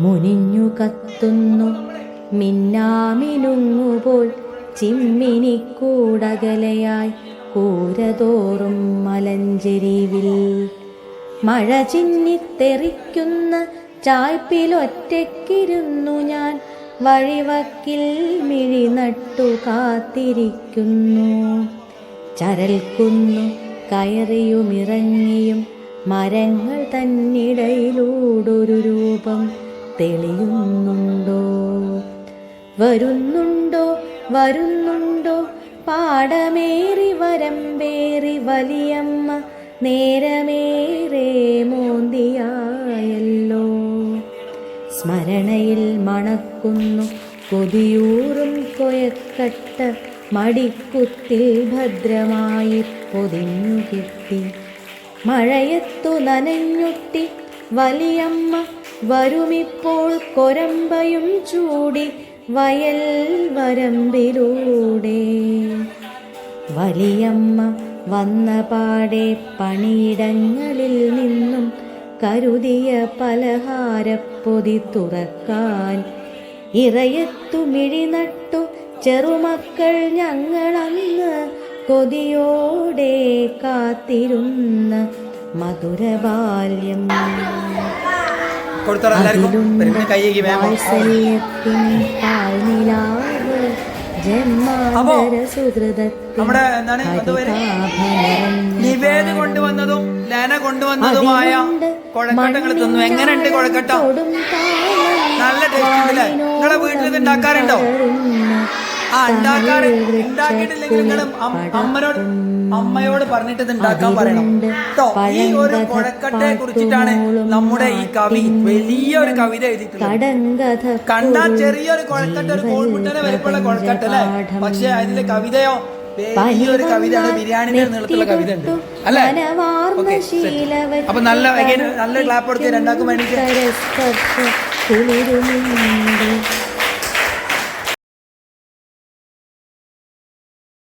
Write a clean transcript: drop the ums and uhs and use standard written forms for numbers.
മുനിഞ്ഞു കത്തുന്നു മിന്നാമിനുങ്ങുപോൽ ചിമ്മിനിക്കൂടകലയായി കൂരതോറും മലഞ്ചെരിവിൽ മഴ ചിന്നിത്തെറിക്കുന്ന ചായ്പിലൊറ്റയ്ക്കിരുന്നു ഞാൻ വഴിവക്കിൽ മിഴി നട്ടു കാത്തിരിക്കുന്നു. ചരൽക്കുന്നു കയറിയുമിറങ്ങിയും മരങ്ങൾ തന്നിടയിലൂടൊരു രൂപം തെളിയുന്നുണ്ടോ? വരുന്നുണ്ടോ വരുന്നുണ്ടോ പാടമേറി വരമ്പേറി വലിയമ്മ നേരമേറെ മോന്തിയായല്ലോ. സ്മരണയിൽ മണക്കുന്നു കൊതിയൂറും കൊയക്കട്ട മടിക്കുത്തിൽ ഭദ്രമായി പൊതിഞ്ഞു കെട്ടി. മഴയത്തു നനഞ്ഞൊട്ടി വലിയമ്മ വരുമിപ്പോൾ കൊരമ്പയും ചൂടി വയൽ വരമ്പിലൂടെ. വലിയമ്മ വന്ന പാടെ പണിയിടങ്ങളിൽ നിന്നും കരുതിയ പലഹാരപ്പൊതി തുറക്കാൻ ഇറയത്തു മിഴി നട്ടു ചെറുമക്കൾ ഞങ്ങളന്ന് കൊതിയോടെ കാത്തിരുന്ന മധുരബാല്യം. വാത്സല്യത്തിൻ പാൽനിലാവ് ജന്മാന്തര സുഹൃതത്തിൻ നിവേദ കൊണ്ടുവന്നതും ലേന കൊണ്ടുവന്നതുമായ കുഴക്കട്ടങ്ങൾ തിന്നു. എങ്ങനെയുണ്ട് കുഴക്കട്ട? നല്ല ടേസ്റ്റ് ഉണ്ടല്ലേ? നിങ്ങളെ വീട്ടിൽ ഇത് ഉണ്ടാക്കാറുണ്ടോ? ഉണ്ടാക്കിയിട്ടില്ലെങ്കിൽ നിങ്ങളും അമ്മയോട് പറഞ്ഞിട്ട് ഇത് ഉണ്ടാക്കാൻ പറയണം കേട്ടോ. ഈ ഒരു കുഴക്കട്ടയെ കുറിച്ചിട്ടാണ് നമ്മുടെ ഈ കവി വലിയൊരു കവിത എഴുതിയിട്ടുള്ളത്. കണ്ടാ ചെറിയൊരു കുഴക്കട്ട, ഒരു കോഴിമുട്ടനെ വലിപ്പമുള്ള കുഴക്കട്ട അല്ലേ? പക്ഷെ അതിലെ കവിതയോ വലിയൊരു കവിതയാണ്. ബിരിയാണിന്റെ നീളത്തിലുള്ള കവിത ഉണ്ട് അല്ലേ? അപ്പൊ നല്ല ക്ലാപ്പ് കൊടുത്ത് രണ്ടാക്കും വേണ്ടിട്ട്